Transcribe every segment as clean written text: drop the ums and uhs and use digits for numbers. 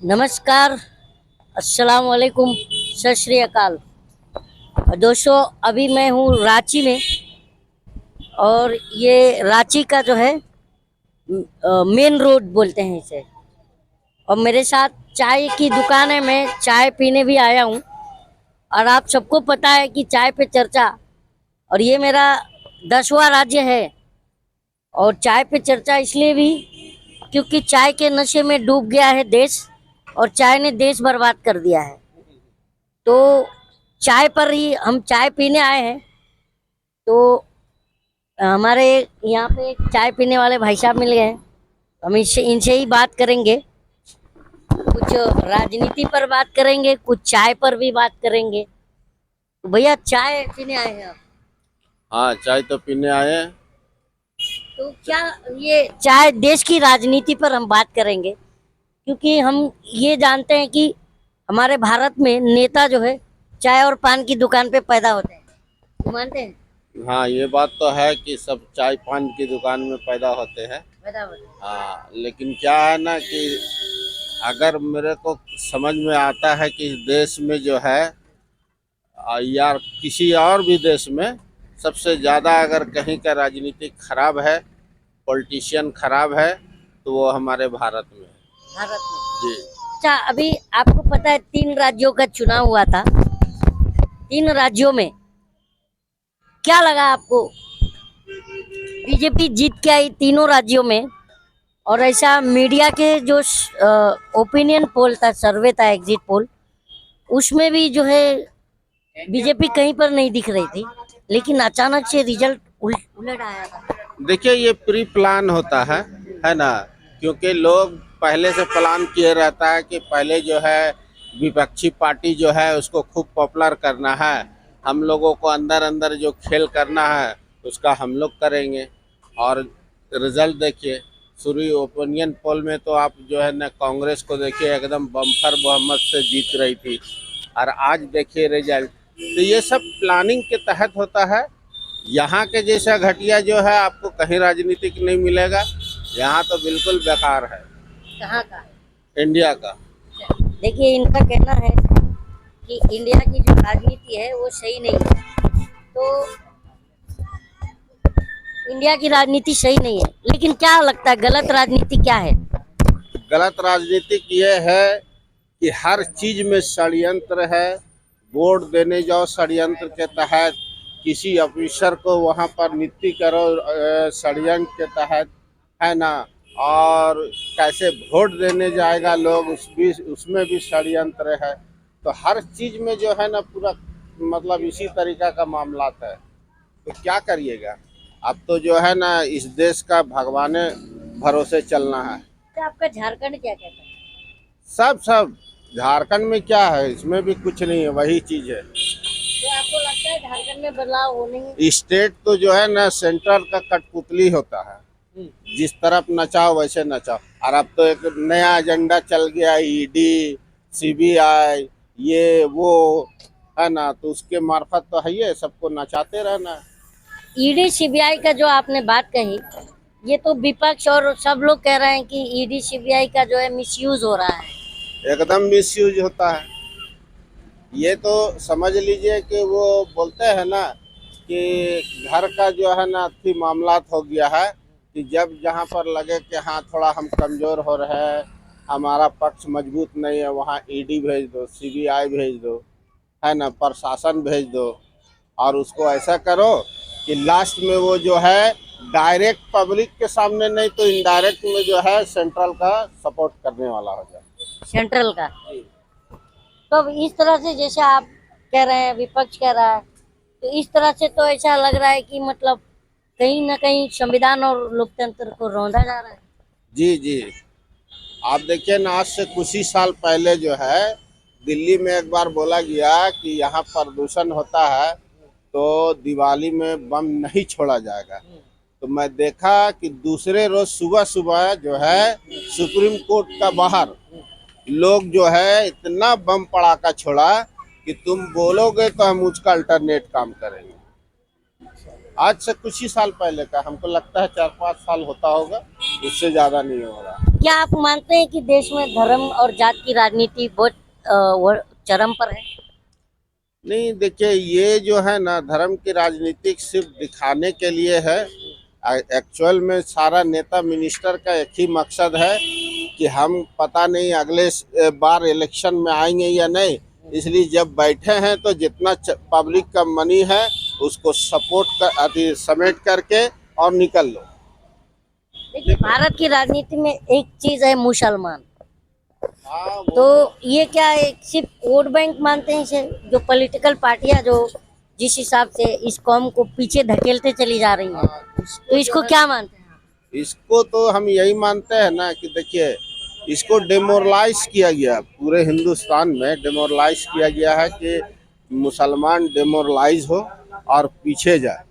नमस्कार। अस्सलाम वालेकुम। सत श्री अकाल। दोस्तों, अभी मैं हूँ रांची में। और ये रांची का जो है मेन रोड बोलते हैं इसे। और मेरे साथ चाय की दुकान है, मैं चाय पीने भी आया हूँ। और आप सबको पता है कि चाय पे चर्चा, और ये मेरा 10वां राज्य है। और चाय पे चर्चा इसलिए भी क्योंकि चाय के नशे में डूब गया है देश, और चाय ने देश बर्बाद कर दिया है। तो चाय पर ही हम चाय पीने आए हैं। तो हमारे यहाँ पे एक चाय पीने वाले भाई साहब मिल गए हैं। हम इनसे इनसे ही बात करेंगे। कुछ राजनीति पर बात करेंगे, कुछ चाय पर भी बात करेंगे। तो भैया, चाय पीने आए हैं आप? हाँ, चाय तो पीने आए हैं। तो क्या ये चाय देश की राजनीति पर हम बात करेंगे, क्योंकि हम ये जानते हैं कि हमारे भारत में नेता जो है चाय और पान की दुकान पे पैदा होते हैं। तो मानते हैं? हाँ, ये बात तो है कि सब चाय पान की दुकान में पैदा होते हैं। पैदा होते हैं। हाँ, लेकिन क्या है ना कि अगर मेरे को समझ में आता है कि देश में जो है या किसी और भी देश में सबसे ज़्यादा अगर कहीं का राजनीति खराब है, पॉलिटिशियन खराब है, तो वो हमारे भारत में है। भारत में। जी। अच्छा, अभी आपको पता है 3 राज्यों का चुनाव हुआ था। 3 राज्यों में क्या लगा आपको? बीजेपी जीत के आई तीनों राज्यों में। और ऐसा मीडिया के जो ओपिनियन पोल था, सर्वे था, एग्जिट पोल, उसमें भी जो है बीजेपी कहीं पर नहीं दिख रही थी। लेकिन अचानक से रिजल्ट उलट आया था। देखिए, ये प्री प्लान होता है ना। क्योंकि लोग पहले से प्लान किए रहता है कि पहले जो है विपक्षी पार्टी जो है उसको खूब पॉपुलर करना है, हम लोगों को अंदर अंदर जो खेल करना है उसका हम लोग करेंगे। और रिजल्ट देखिए, शुरू ओपिनियन पोल में तो आप जो है ना कांग्रेस को देखिए एकदम बम्पर बहुमत से जीत रही थी, और आज देखिए रिजल्ट। तो ये सब प्लानिंग के तहत होता है। यहाँ के जैसा घटिया जो है आपको कहीं राजनीतिक नहीं मिलेगा। यहाँ तो बिल्कुल बेकार है। कहाँ का? इंडिया का। देखिए, इनका कहना है कि इंडिया की जो राजनीति है वो सही नहीं है। तो इंडिया की राजनीति सही नहीं है, लेकिन क्या लगता है गलत राजनीति क्या है? गलत राजनीतिक ये है कि हर चीज में षड्यंत्र है। वोट देने जाओ षड्यंत्र के तहत, किसी ऑफिसर को वहाँ पर नियुक्ति करो षड्यंत्र के तहत, है ना। और कैसे वोट देने जाएगा लोग उसमें भी षड्यंत्र है। तो हर चीज में जो है ना पूरा मतलब इसी तरीका का मामला है। तो क्या करिएगा, अब तो जो है ना इस देश का भगवाने भरोसे चलना है। तो आपका झारखंड क्या कहता है? सब सब झारखंड में क्या है, इसमें भी कुछ नहीं है, वही चीज है। तो आपको लगता है झारखंड में बदलाव होने ही? स्टेट तो जो है ना सेंट्रल का कठपुतली होता है, जिस तरफ नचाओ वैसे नचाओ। और अब तो एक नया एजेंडा चल गया, ईडी, सीबीआई, ये वो, है ना। तो उसके मार्फत तो है ये सबको नचाते रहना है। ईडी सीबीआई का जो आपने बात कही, ये तो विपक्ष और सब लोग कह रहे हैं कि ईडी सीबीआई का जो है मिसयूज हो रहा है। एकदम मिसयूज होता है। ये तो समझ लीजिए कि वो बोलते हैं ना कि घर का जो है ना अथी मामलात हो गया है, कि जब जहाँ पर लगे कि हाँ थोड़ा हम कमज़ोर हो रहे हैं, हमारा पक्ष मजबूत नहीं है, वहाँ ईडी भेज दो, सीबीआई भेज दो, है ना, प्रशासन भेज दो। और उसको ऐसा करो कि लास्ट में वो जो है डायरेक्ट पब्लिक के सामने नहीं तो इनडायरेक्ट में जो है सेंट्रल का सपोर्ट करने वाला हो जाए। सेंट्रल का। तो अब इस तरह से जैसे आप कह रहे हैं, विपक्ष कह रहा है, तो इस तरह से तो ऐसा लग रहा है कि मतलब कहीं ना कहीं संविधान और लोकतंत्र को रौंदा जा रहा है। जी जी। आप देखिए ना, आज से कुछ ही साल पहले जो है दिल्ली में एक बार बोला गया कि यहाँ प्रदूषण होता है तो दिवाली में बम नहीं छोड़ा जाएगा। तो मैं देखा कि दूसरे रोज सुबह सुबह जो है सुप्रीम कोर्ट का बाहर लोग जो है इतना बम पड़ाका छोड़ा कि तुम बोलोगे तो हम उसका अल्टरनेट काम करेंगे। आज से कुछ ही साल पहले का, हमको लगता है 4-5 साल होता होगा, उससे ज़्यादा नहीं होगा। क्या आप मानते हैं कि देश में धर्म और जात की राजनीति बहुत वो चरम पर है? नहीं, देखिए ये जो है ना धर्म की राजनीति सिर्फ दिखाने के लिए है। एक्चुअल में सारा नेता मिनिस्टर का एक ही मकसद है कि हम पता नहीं अगले बार इलेक्शन में आएंगे या नहीं, इसलिए जब बैठे हैं तो जितना पब्लिक का मनी है उसको सपोर्ट कर अति समेट करके और निकल लो। देखिए, भारत की राजनीति में एक चीज है मुसलमान। हाँ तो ये क्या है, सिर्फ वोट बैंक मानते हैं इसे? जो पॉलिटिकल पार्टियां जो जिस हिसाब से इस कौम को पीछे धकेलते चली जा रही हैं, तो इसको क्या मानते हैं? इसको तो हम यही मानते हैं ना कि देखिए इसको डेमोरलाइज किया गया, पूरे हिंदुस्तान में डेमोरलाइज किया गया है कि मुसलमान डेमोरलाइज हो और पीछे जाए।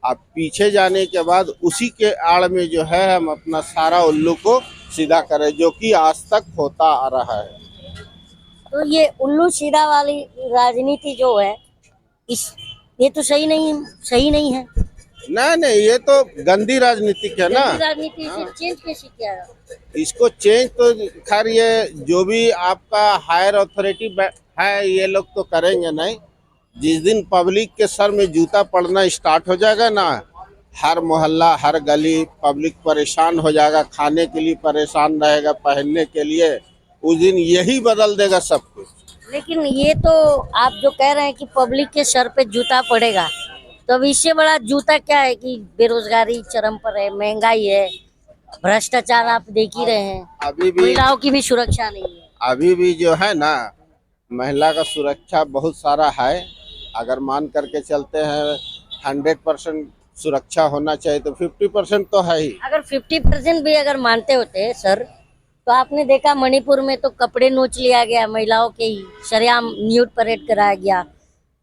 अब पीछे जाने के बाद उसी के आड़ में जो है हम अपना सारा उल्लू को सीधा करें, जो कि आज तक होता आ रहा है। तो ये उल्लू सीधा वाली राजनीति जो है, इस ये तो सही नहीं है। नहीं नहीं, ये तो गंदी राजनीतिक है ना। गंदी राजनीति इसे चेंज कैसे किया जाए? इसको चेंज तो खैर ये जो भी आपका हायर अथॉरिटी है ये लोग तो करेंगे नहीं। जिस दिन पब्लिक के सर में जूता पड़ना स्टार्ट हो जाएगा ना, हर मोहल्ला हर गली पब्लिक परेशान हो जाएगा, खाने के लिए परेशान रहेगा, पहनने के लिए, उस दिन यही बदल देगा सब कुछ। लेकिन ये तो आप जो कह रहे हैं कि पब्लिक के सर पे जूता पड़ेगा, तो अब इससे बड़ा जूता क्या है कि बेरोजगारी चरम पर है, महंगाई है, भ्रष्टाचार आप देख ही रहे हैं, अभी भी महिलाओं की भी सुरक्षा नहीं है। अभी भी जो है ना महिला का सुरक्षा बहुत सारा है। अगर मान करके चलते हैं 100% सुरक्षा होना चाहिए तो 50% तो है ही। अगर 50% भी अगर मानते होते सर, तो आपने देखा मणिपुर में तो कपड़े नोच लिया गया, महिलाओं के ही सरेआम न्यूड परेड कराया गया।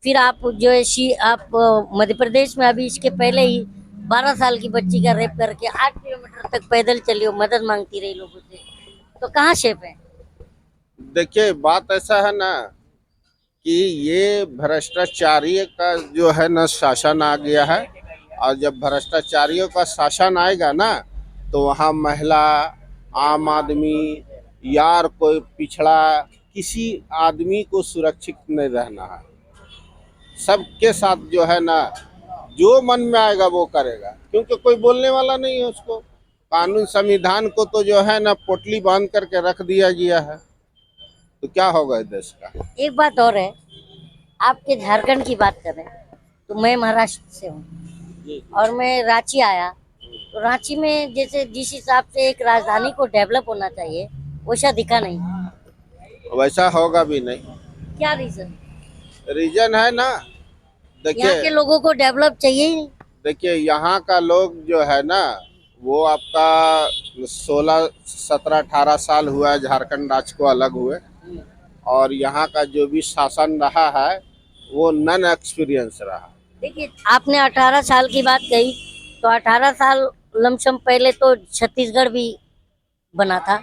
फिर आप जो है आप मध्य प्रदेश में अभी इसके पहले ही 12 साल की बच्ची का रेप करके 8 किलोमीटर तक पैदल चली, हो मदद मांगती रही लोगों से। तो कहाँ शेप है? देखिए बात ऐसा है ना कि ये भ्रष्टाचारी का जो है ना शासन आ गया है, और जब भ्रष्टाचारियों का शासन आएगा ना तो वहाँ महिला, आम आदमी यार कोई पिछड़ा किसी आदमी को सुरक्षित नहीं रहना है। सबके साथ जो है ना जो मन में आएगा वो करेगा, क्योंकि कोई बोलने वाला नहीं है उसको। कानून संविधान को तो जो है ना पोटली बांध करके रख दिया गया है, तो क्या होगा इस देश का। एक बात और है, आपके झारखंड की बात करें तो मैं महाराष्ट्र से हूँ और मैं रांची आया, तो रांची में जैसे जिस हिसाब से एक राजधानी को डेवलप होना चाहिए वैसा दिखा नहीं। वैसा होगा भी नहीं। क्या रीजन? रीजन है ना, यहाँ के देखिए लोगों को डेवलप चाहिए ही नहीं। देखिए यहाँ का लोग जो है ना वो आपका 16 17 18 साल हुआ है झारखंड राज्य को अलग हुए, और यहाँ का जो भी शासन रहा है वो नन एक्सपीरियंस रहा। देखिए, आपने 18 साल की बात कही, तो 18 साल लमसम पहले तो छत्तीसगढ़ भी बना था,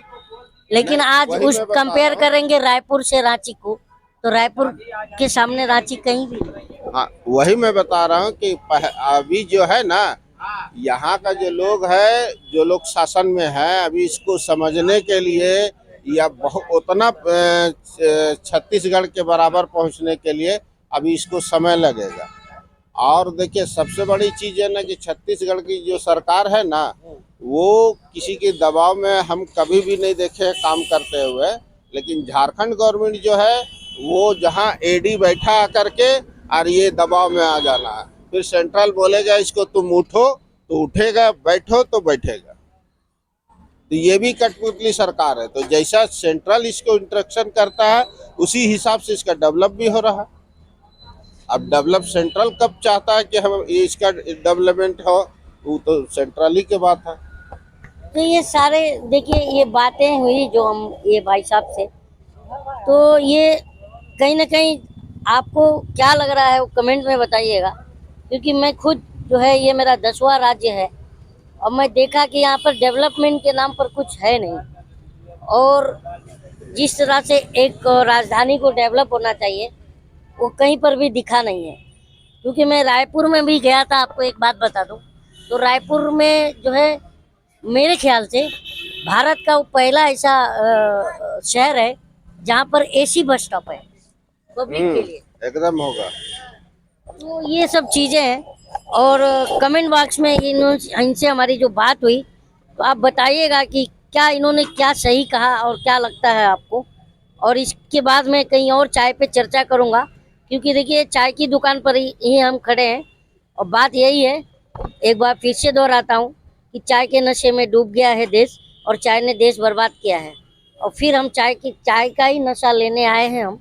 लेकिन आज वही उस मैं बता कंपेयर रहा हूँ। करेंगे रायपुर से रांची को, तो रायपुर के सामने रांची कहीं भी नहीं। हाँ वही मैं बता रहा हूँ कि अभी जो है ना यहाँ का जो लोग है, जो लोग शासन में है, अभी इसको समझने के लिए या बहुत उतना छत्तीसगढ़ के बराबर पहुँचने के लिए अभी इसको समय लगेगा। और देखिए सबसे बड़ी चीज़ है ना कि छत्तीसगढ़ की जो सरकार है ना वो किसी के दबाव में हम कभी भी नहीं देखे काम करते हुए, लेकिन झारखंड गवर्नमेंट जो है वो जहाँ एडी बैठा आकर के और ये दबाव में आ जाना है, फिर सेंट्रल बोलेगा इसको तुम उठो तो उठेगा, बैठो तो बैठेगा। तो ये भी कठपुतली सरकार है, तो जैसा सेंट्रल इसको इंस्ट्रक्शन करता है उसी हिसाब से इसका डेवलप भी हो रहा है। अब डेवलप सेंट्रल कब चाहता है कि हम इसका डेवलपमेंट हो, वो तो सेंट्रल ही के बात है। तो ये सारे देखिए ये बातें हुई जो हम ये भाई साहब से, तो ये कहीं ना कहीं आपको क्या लग रहा है वो कमेंट में बताइएगा, क्योंकि मैं खुद जो है ये मेरा 10वां राज्य है और मैं देखा कि यहाँ पर डेवलपमेंट के नाम पर कुछ है नहीं, और जिस तरह से एक राजधानी को डेवलप होना चाहिए वो कहीं पर भी दिखा नहीं है। क्योंकि मैं रायपुर में भी गया था, आपको एक बात बता दूं, तो रायपुर में जो है मेरे ख्याल से भारत का वो पहला ऐसा शहर है जहाँ पर एसी बस स्टॉप है पब्लिक के लिए। एकदम होगा। तो ये सब चीजें हैं। और कमेंट बॉक्स में इनसे हमारी जो बात हुई, तो आप बताइएगा कि क्या इन्होंने क्या सही कहा और क्या लगता है आपको। और इसके बाद मैं कहीं और चाय पे चर्चा करूंगा, क्योंकि देखिए चाय की दुकान पर ही हम खड़े हैं। और बात यही है, एक बार फिर से दोहराता हूँ कि चाय के नशे में डूब गया है देश, और चाय ने देश बर्बाद किया है। और फिर हम चाय का ही नशा लेने आए हैं हम।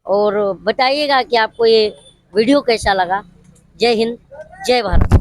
और बताइएगा कि आपको ये वीडियो कैसा लगा। जय हिंद, जय भारत।